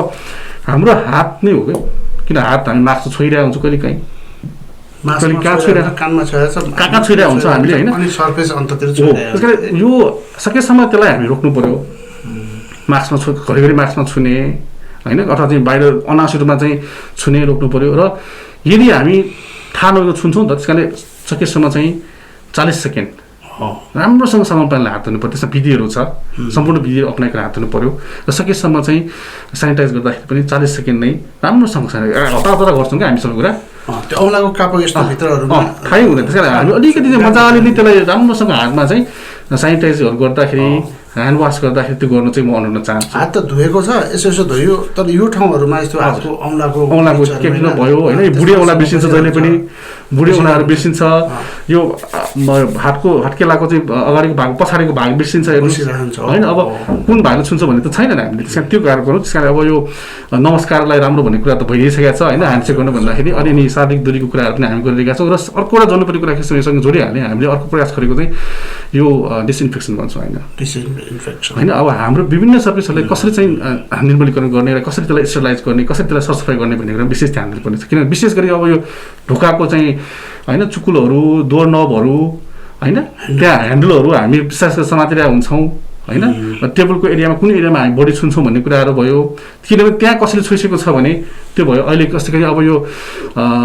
हाम्रो हात नै हो क्या किन हात हामी मास्क छोइरहेको हुन्छौँ कहिले काहीँ कहाँ छोइरहेको हुन्छ हामीले होइन त्यस कारण यो सकेसम्म त्यसलाई हामी रोक्नु पर्यो मास्कमा घरिघरि मास्कमा छुने होइन अथवा चाहिँ बाहिर अनावश्यक रूपमा चाहिँ छुने रोक्नु पर्यो र यदि हामी थाहा नभएको छुन्छौँ त त्यस कारणले सकेसम्म चाहिँ 40 सेकेन्ड राम्रोसँग सामान पानीले हात धुनु पर्यो त्यसमा विधिहरू छ सम्पूर्ण विधिहरू अप्नाइकन हात धुनु पर्यो र सकेसम्म चाहिँ सेनिटाइज गर्दाखेरि पनि 40 सेकेन्ड नै राम्रोसँग हतार हतार गर्छौँ क्या हामी सबै कुरा त्यो औँलाको कापो यस्तो भित्रहरूमा थाहै हुँदैन त्यस कारण हामी अलिकति चाहिँ मजाले नै त्यसलाई राम्रोसँग हातमा चाहिँ सेनिटाइजहरू गर्दाखेरि ह्यान्ड वास गर्दाखेरि त्यो गर्नु चाहिँ म अनुरोध चाहन्छु हात त धोएको छ यसो धोयो तर यो ठाउँहरूमा यस्तो हातको औँलाको के किन भयो होइन बुढी औँला बिर्सिन्छ जहिले पनि बुढी औँलाहरू बिर्सिन्छ यो हातको हत्केलाको चाहिँ अगाडिको भाग पछाडिको भाग बिर्सिन्छ होइन अब कुन भागले छुन्छ भन्ने त छैन हामीले त्यस कारण त्यो कार्य गरौँ त्यस कारण अब यो नमस्कारलाई राम्रो भन्ने कुरा त भइसकेको छ होइन ह्यान्डसेक गर्नु भन्दाखेरि अनि नि शारीरिक दूरीको कुराहरू पनि हामी गरिरहेका छौँ र अर्को एउटा जोड्नुपर्ने कुरा केसँग जोडिहाल्ने हामीले अर्को प्रयास गरेको चाहिँ यो डिसइन्फेक्सन भन्छौँ होइन अब हाम्रो विभिन्न सर्भिसहरूलाई कसरी चाहिँ निर्मलीकरण गर्ने र कसरी त्यसलाई स्टेरिलाइज गर्ने कसरी त्यसलाई सरसफाइ गर्ने भन्ने कुरा विशेष ध्यान दिनुपर्ने छ किनभने विशेष गरी अब यो ढोकाको चाहिँ होइन चुकुलहरू डोर नबहरू होइन त्यहाँ ह्यान्डलहरू हामी विशेष गरेर समातिरहेको हुन्छौँ होइन टेबलको एरियामा कुन एरियामा हामी बढी छुन्छौँ भन्ने कुराहरू भयो किनभने त्यहाँ कसैले छोइसकेको छ भने त्यो भयो अहिले कस्तो गरी अब यो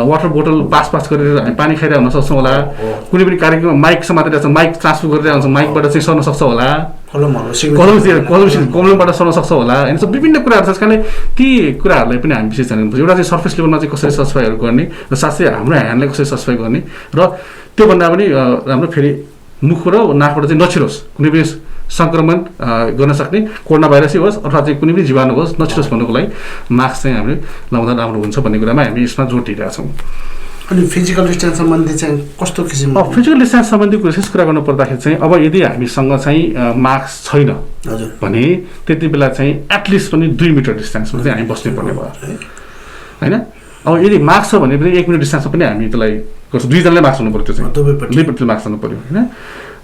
वाटर बोतल पास गरेर हामी पानी खाइरहेको हुन सक्छौँ होला कुनै पनि कार्यक्रममा माइक समातिरहेको छ माइक ट्रान्सफर गरिरहेको हुन्छ माइकबाट चाहिँ सर्न सक्छ होला कलमबाट सर्न सक्छ होला होइन विभिन्न कुराहरू छ त्यस कारणले ती कुराहरूलाई पनि हामी विशेष जान्नुपर्छ एउटा चाहिँ सर्फेस लेभलमा चाहिँ कसरी सफाइहरू गर्ने र साथै हाम्रो ह्यान्डलाई कसरी सफाइ गर्ने र त्योभन्दा पनि राम्रो फेरि मुख र नाकबाट चाहिँ नछिरोस् कुनै पनि सङ्क्रमण गर्न सक्ने कोरोना भाइरसै होस् अथवा चाहिँ कुनै पनि जीवाणु होस् नछिरोस् भन्नुको लागि मास्क चाहिँ हामीले लाउँदा राम्रो हुन्छ भन्ने कुरामा हामी यसमा जोड दिइरहेका छौँ अनि फिजिकल डिस्टेन्स सम्बन्धी चाहिँ कस्तो किसिमको फिजिकल डिस्टेन्स सम्बन्धी विशेष कुरा गर्नु पर्दाखेरि चाहिँ अब यदि हामीसँग चाहिँ मास्क छैन भने त्यति बेला चाहिँ एटलिस्ट पनि 2 मिटर डिस्टेन्समा चाहिँ हामी बस्नुपर्ने भयो होइन अब यदि मास्क छ भने पनि 1 मिटर डिस्टेन्समा पनि हामी त्यसलाई दुईजनालाई मास्क हुनु पऱ्यो त्यो चाहिँ दुईपट्टि मास्क हुनु पऱ्यो होइन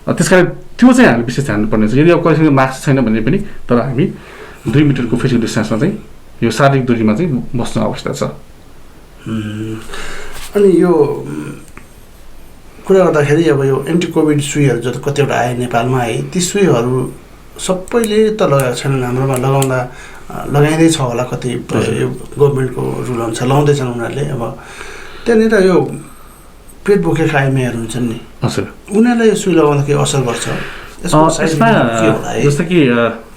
त्यस कारण त्यो चाहिँ हामीले विशेष ध्यान दिनुपर्ने छ यदि अब कसैको मास्क छैन भने पनि तर हामी 2 मिटरको फिजिकल डिस्टेन्समा चाहिँ यो शारीरिक दूरीमा चाहिँ बस्नु आवश्यक छ अनि यो कुरा गर्दाखेरि अब यो एन्टी कोभिड सुईहरू जति कतिवटा आए नेपालमा है ती सुईहरू सबैले त लगाएको छैनन् हाम्रोमा लगाइँदै छ होला कति यो गभर्मेन्टको रुल अनुसार लाउँदैछन् उनीहरूले अब त्यहाँनिर यो पेट बोकेका आइमाईहरू हुन्छन् नि हजुर उनीहरूलाई यो सुई लगाउँदा के असर गर्छ यसमा जस्तो कि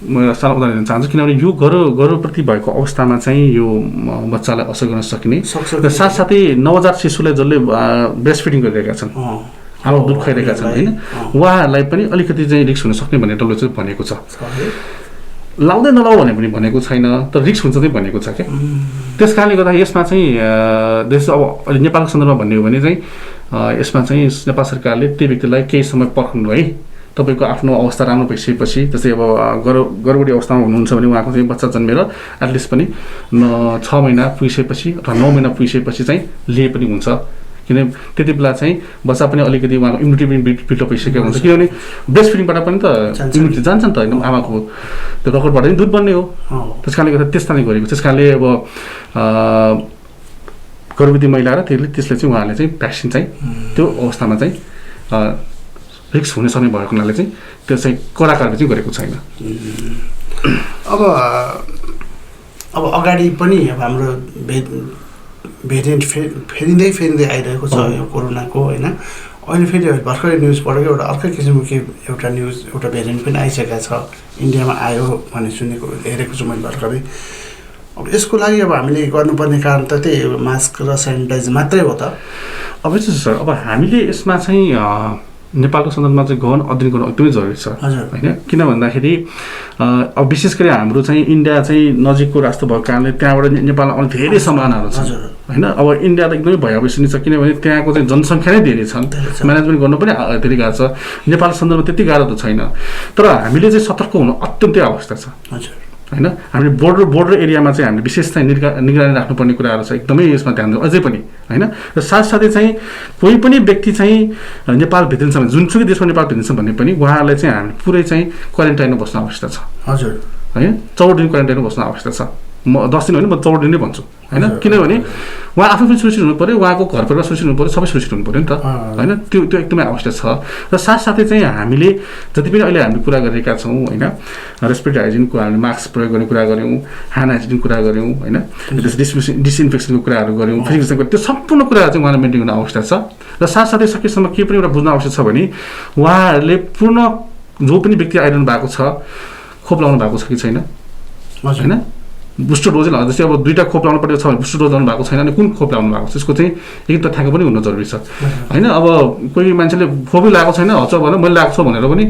म सानो उदाहरण दिन चाहन्छु किनभने यो गर्भवती भएको अवस्थामा चाहिँ यो बच्चालाई असर गर्न सकिने र साथसाथै नवजात शिशुलाई जसले ब्रेस्ट फिडिङ गरिरहेका छन् आमा दुध खुवाइरहेका छन् होइन उहाँहरूलाई पनि अलिकति चाहिँ रिस्क हुन सक्ने भनेर डब्ल्युएचओले भनेको छ लाउँदै नलाऊ भने पनि भनेको छैन तर रिस्क हुन्छ चाहिँ भनेको छ क्या त्यस कारणले गर्दा यसमा चाहिँ देश अब अहिले नेपालको सन्दर्भमा भन्ने हो भने चाहिँ यसमा चाहिँ नेपाल सरकारले त्यो व्यक्तिलाई केही समय पर्खनु है तपाईँको आफ्नो अवस्था राम्रो भइसकेपछि जस्तै अब गर्भवती अवस्थामा हुनुहुन्छ भने उहाँको चाहिँ बच्चा जन्मेर एटलिस्ट पनि 6 महिना पुगिसकेपछि अथवा 9 महिना पुगिसकेपछि चाहिँ लिए पनि हुन्छ किन त्यति बेला चाहिँ बच्चा पनि अलिकति उहाँको इम्युनिटी पनि बिल्डअप भइसकेको हुन्छ किनभने ब्रेस्ट फिडिङबाट पनि त इम्युनिटी जान्छ नि त होइन आमाको त्यो रगतबाट पनि दुध बन्ने हो त्यस कारणले गर्दा त्यस्ता नै गरेको त्यस कारणले अब गर्भवती महिला र त्यसले चाहिँ उहाँहरूले चाहिँ भ्याक्सिन चाहिँ त्यो अवस्थामा चाहिँ रिस्क हुन सक्ने भएको हुनाले चाहिँ त्यो चाहिँ कडा कारवाही चाहिँ गरेको छैन अब अगाडि पनि अब हाम्रो भेरिएन्ट फेरिँदै आइरहेको छ यो कोरोनाको होइन अहिले फेरि भर्खरै न्युज पढेको एउटा अर्कै किसिमको एउटा न्युज एउटा भेरिएन्ट पनि आइसकेको छ इन्डियामा आयो भन्ने सुनेको हेरेको छु मैले भर्खरै अब यसको लागि अब हामीले गर्नुपर्ने कारण त त्यही मास्क र सेनिटाइजर मात्रै हो त अब सर अब हामीले यसमा चाहिँ नेपालको सन्दर्भमा चाहिँ गहन अध्ययन गर्नु एकदमै जरुरी छ होइन किन भन्दाखेरि अब विशेष गरी हाम्रो चाहिँ इन्डिया चाहिँ नजिकको राष्ट्र भएको कारणले त्यहाँबाट नेपालमा आउने धेरै सम्भावनाहरू छ होइन अब इन्डिया त एकदमै भयावह स्थिति छ किनभने त्यहाँको चाहिँ जनसङ्ख्या नै धेरै छन् म्यानेजमेन्ट गर्नु पनि धेरै गाह्रो छ नेपालको सन्दर्भमा त्यति गाह्रो त छैन तर हामीले चाहिँ सतर्क हुनु अत्यन्तै आवश्यक छ होइन हामीले बोर्डर एरियामा चाहिँ हामीले विशेष चाहिँ निगरानी राख्नुपर्ने कुराहरू छ एकदमै यसमा ध्यान दिनु अझै पनि होइन र साथसाथै चाहिँ कोही पनि व्यक्ति चाहिँ नेपाल भित्रिन्छ भने जुनसुकै देशमा नेपाल भित्रिन्छ भने पनि उहाँहरूलाई चाहिँ हामीले पुरै चाहिँ क्वारेन्टाइनमा बस्नु आवश्यकता छ हजुर होइन 14 दिन क्वारेन्टाइनमा बस्नु आवश्यकता छ म 10 दिन होइन म 14 दिन नै भन्छु होइन किनभने उहाँ आफू पनि सुरक्षित हुनु पऱ्यो उहाँको घर परिवार सुरक्षित हुनु पऱ्यो सबै सुरक्षित हुनु पऱ्यो नि त होइन त्यो एकदमै आवश्यक छ र साथसाथै चाहिँ हामीले जति पनि अहिले हामीले कुरा गरिरहेका छौँ होइन रेस्पिरेटरी हाइजिनको हामीले मास्क प्रयोग गर्ने कुरा गऱ्यौँ ह्यान्ड हाइजिनको कुरा गऱ्यौँ होइन डिसइन्फेक्सनको कुराहरू गऱ्यौँ फिजिकल त्यो सम्पूर्ण कुराहरू चाहिँ उहाँले मेन्टेन गर्न आवश्यक छ र साथसाथै सकेसम्म के पनि एउटा बुझ्न आवश्यक छ भने उहाँहरूले पूर्ण जो पनि व्यक्ति आइरहनु भएको छ खोप लाउनु भएको छ कि छैन होइन बुस्टर डोज लाउँदा जस्तै अब 2टा खोप लाउनु परेको छ भने बुस्टर डोज लाउनु भएको छैन अनि कुन खोप लाउनु भएको छ यसको चाहिँ एक तथ्याङ्क पनि हुन जरुरी छ होइन अब कोही मान्छेले खोपै लगाएको छैन हच भनेर मैले लगाएको छु भनेर पनि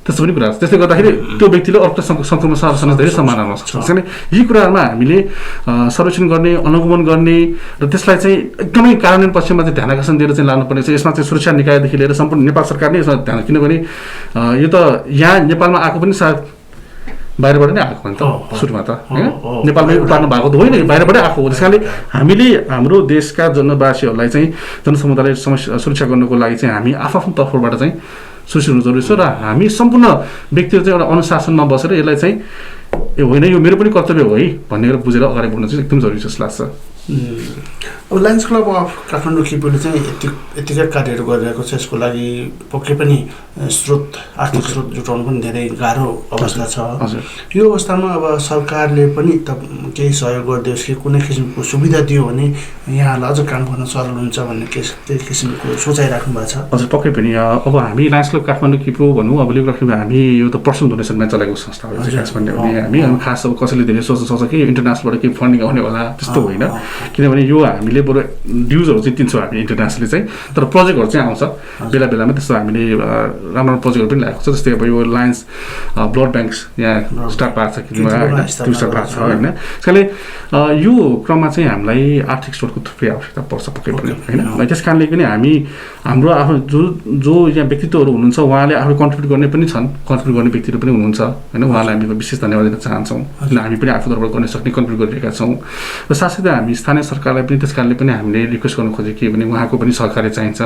त्यस्तो पनि कुरा छ त्यसले गर्दाखेरि त्यो व्यक्तिले अर्को सङ्क्रमण सर्न धेरै सम्भावना हुन सक्छ त्यसैले यी कुराहरूमा हामीले सर्वेक्षण गर्ने अनुगमन गर्ने र त्यसलाई चाहिँ एकदमै कार्यान्वयन पक्षमा चाहिँ ध्यान आकर्षण दिएर चाहिँ लानुपर्ने छ यसमा चाहिँ सुरक्षा निकायदेखि लिएर सम्पूर्ण नेपाल सरकारले यसमा ध्यान किनभने यो त यहाँ नेपालमा आएको पनि सायद बाहिरबाट नै आएको हो नि त सुरुमा त होइन नेपालमै उतार्नु भएको त होइन बाहिरबाटै आएको हो त्यस कारणले हामीले हाम्रो देशका जनवासीहरूलाई चाहिँ जनसमुदायलाई सुरक्षा गर्नको लागि चाहिँ हामी आफ्नो तर्फबाट चाहिँ सुरक्षित हुनु जरुरी छ र हामी सम्पूर्ण व्यक्तिहरू चाहिँ एउटा अनुशासनमा बसेर यसलाई चाहिँ ए होइन यो मेरो पनि कर्तव्य हो है भन्ने बुझेर अगाडि बढ्नु चाहिँ एकदम जरुरी छ जस्तो लाग्छ अब लायन्स क्लब अफ काठमाडौँ किपुले चाहिँ यतिका कार्यहरू गरिरहेको छ। यसको लागि पक्कै पनि आर्थिक स्रोत जुटाउनु पनि धेरै गाह्रो अवस्था छ। यो अवस्थामा अब सरकारले पनि त केही सहयोग गरिदियोस् कि कुनै किसिमको सुविधा दियो भने यहाँलाई अझ काम गर्न सरल हुन्छ भन्ने केही किसिमको सोचाइ राख्नु भएको छ। हजुर पक्कै पनि अब हामी लायन्स क्लब काठमाडौँ किपु भनौँ अब लेख्दाखेरि हामी यो त पर्सनल डोनेसनमा चलेको संस्था हो खास भन्ने हो भने हामी खास अब कसैले धेरै सोच्छ कि इन्टरनेसनलबाट केही फन्डिङ आउने होला त्यस्तो होइन। किनभने यो हामीले बरु ड्युजहरू चाहिँ दिन्छौँ हामी इन्टरनेसनली चाहिँ, तर प्रोजेक्टहरू चाहिँ आउँछ बेला बेलामा। त्यस्तो हामीले राम्रो प्रोजेक्टहरू पनि ल्याएको छ। जस्तै अब यो लायन्स ब्लड ब्याङ्क्स यहाँ स्टार्ट पाएको छ किनभने त्यो स्टार्ट भएको छ होइन। त्यसकारणले यो क्रममा चाहिँ हामीलाई आर्थिक स्रोतको थुप्रै आवश्यकता पर्छ पक्कै पनि होइन। त्यस कारणले पनि हामी हाम्रो आफ्नो जो यहाँ व्यक्तित्वहरू हुनुहुन्छ उहाँले आफूले कन्ट्रिब्युट गर्ने पनि छन्, कन्ट्रिब्युट गर्ने व्यक्तिहरू पनि हुनुहुन्छ होइन। उहाँलाई हामी विशेष धन्यवाद दिन चाहन्छौँ किन हामी पनि आफू तर्फबाट गर्न सक्ने कन्ट्रिब्युट गरिरहेका छौँ। र साथसाथै हामी स्थानीय सरकारलाई पनि त्यस कारणले पनि हामीले रिक्वेस्ट गर्नु खोजेको के भने उहाँको पनि सहकार्य चाहिन्छ।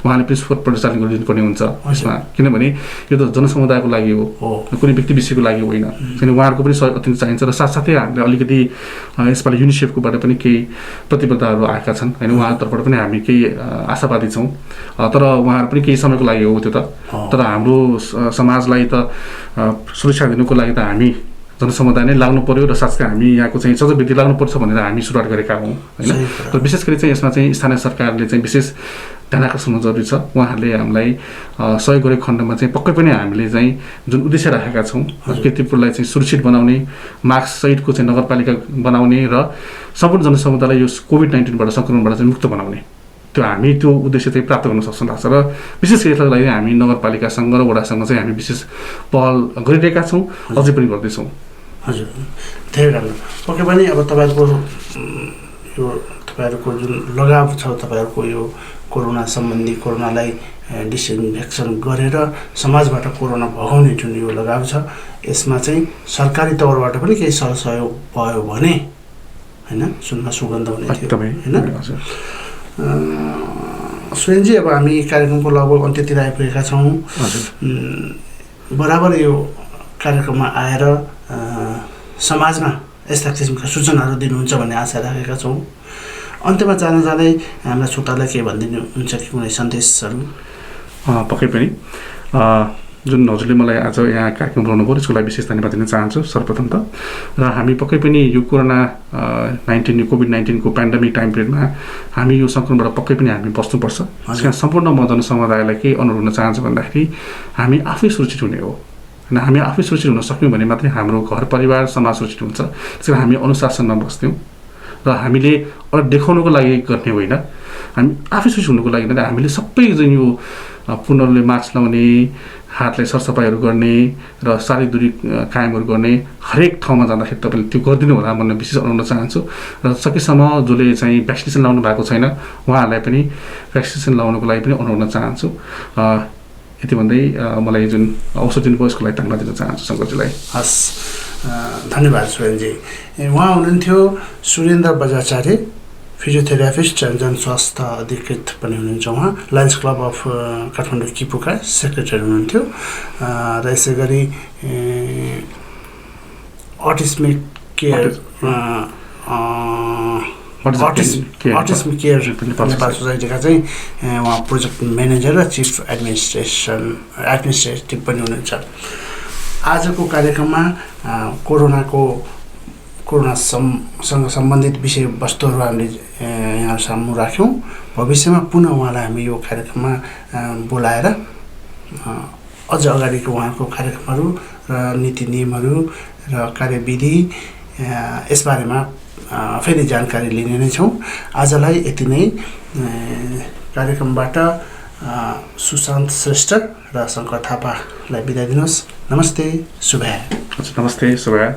उहाँले पनि स्रोत परिचालन गरिदिनुपर्ने हुन्छ यसमा, किनभने यो त जनसमुदायको लागि हो, कुनै व्यक्ति विषयको लागि होइन। किनभने उहाँहरूको पनि सहयोग अत्यन्त चाहिन्छ। र साथसाथै हामीले अलिकति यसपालि युनिसेफकोबाट पनि केही प्रतिबद्धताहरू आएका छन् होइन। उहाँको तर्फबाट पनि हामी केही आशावादी छौँ, तर उहाँहरू पनि केही समयको लागि हो त्यो त। तर हाम्रो समाजलाई त सुरक्षा दिनुको लागि त हामी जनसमुदाय नै लाग्नु पर्यो र साथसाथै हामी यहाँको चाहिँ सबै व्यक्ति लाग्नुपर्छ भनेर हामी सुरुवात गरेका हौँ होइन। र विशेष गरी चाहिँ यसमा चाहिँ स्थानीय सरकारले चाहिँ विशेष ध्यान आकर्षण हुनु जरुरी छ। उहाँहरूले हामीलाई सहयोग गरेको खण्डमा चाहिँ पक्कै पनि हामीले चाहिँ जुन उद्देश्य राखेका छौँ कीर्तिपुरलाई चाहिँ सुरक्षित बनाउने, मास्क सहितको चाहिँ नगरपालिका बनाउने र सम्पूर्ण जनसमुदायलाई यो कोभिड-19बाट सङ्क्रमणबाट चाहिँ मुक्त बनाउने, त्यो हामी त्यो उद्देश्य चाहिँ प्राप्त गर्न सक्छौँ लाग्छ। र विशेष गरी यसलाई लागि हामी नगरपालिकासँग र वडासँग चाहिँ हामी विशेष पहल गरिरहेका छौँ, अझै पनि गर्दैछौँ। हजुर धेरै राम्रो। पक्कै पनि अब तपाईँहरूको जुन लगाव छ, तपाईँहरूको यो कोरोना सम्बन्धी कोरोनालाई डिसइन्फेक्सन गरेर समाजबाट कोरोना भगाउने जुन यो लगाव छ, यसमा चाहिँ सरकारी तौरबाट पनि केही सहयोग भयो भने होइन सुन्न सुगन्ध हुने थियो होइन। सुरेनजी अब हामी कार्यक्रमको लगभग अन्त्यतिर आइपुगेका छौँ। बराबर यो कार्यक्रममा आएर समाजमा यस्ता किसिमका सूचनाहरू दिनुहुन्छ भन्ने आशा राखेका छौँ। अन्त्यमा जाँदै हाम्रा श्रोतालाई के भनिदिनुहुन्छ कि कुनै सन्देशहरू? पक्कै पनि जुन हजुरले मलाई आज यहाँ कार्यक्रम बोलाउनु पऱ्यो त्यसको लागि विशेष धन्यवाद दिन चाहन्छु सर्वप्रथम त। र हामी पक्कै पनि यो कोभिड-19 को पेन्डेमिक टाइम पिरियडमा हामी यो सङ्क्रमणबाट पक्कै पनि हामी बस्नुपर्छ। त्यस कारण सम्पूर्ण म जनसमुदायलाई के अनुरोध गर्न चाहन्छु भन्दाखेरि हामी आफै सुरक्षित हुने हो होइन। हामी आफै सुरक्षित हुन सक्यौँ भने मात्रै हाम्रो घर परिवार समाज सुरक्षित हुन्छ। त्यस कारण हामी अनुशासनमा बस्थ्यौँ र हामीले अरू देखाउनुको लागि गर्ने होइन, हामी आफै सुरक्षित हुनुको लागि नै हामीले सबै जुन यो पूर्ण मास्क लाउने, हातलाई सरसफाइहरू गर्ने र शारीरिक दूरी कायमहरू गर्ने, हरेक ठाउँमा जाँदाखेरि तपाईँले त्यो गरिदिनु होला भन्ने विशेष अनुरोध चाहन्छु। र सकेसम्म जसले चाहिँ भ्याक्सिनेसन लाउनु भएको छैन उहाँहरूलाई पनि भ्याक्सिनेसन लाउनुको लागि पनि अनुरोध चाहन्छु। यति भन्दै मलाई जुन अवसर दिनुभयो यसको लागि धन्यवाद दिन चाहन्छु शङ्करजीलाई। हस्, धन्यवाद सुरेनजी। उहाँ हुनुहुन्थ्यो सुरेन्द्र बजाचार्य, फिजियोथेरापिस्ट एन्ड जनस्वास्थ्य अधिकृत पनि हुनुहुन्छ। उहाँ लायन्स क्लब अफ काठमाडौँ किपुका सेक्रेटरी हुनुहुन्थ्यो र यसै गरी अटिस्मिक केयर नेपाल सोसाइटीका चाहिँ उहाँ प्रोजेक्ट म्यानेजर र चिफ एडमिनिस्ट्रेटिभ पनि हुनुहुन्छ। आजको कार्यक्रममा कोरोनासँग सम्बन्धित विषयवस्तुहरू हामीले यहाँ सामु राख्यौँ। भविष्यमा पुनः उहाँलाई हामी यो कार्यक्रममा बोलाएर अझ अगाडिको उहाँको कार्यक्रमहरू र नीति नियमहरू र कार्यविधि यसबारेमा फेरि जानकारी लिने नै छौँ। आजलाई यति नै। कार्यक्रमबाट सुशान्त श्रेष्ठ र शङ्कर थापालाई बिदा दिनुहोस्। नमस्ते, शुभया। नमस्ते, शुभया।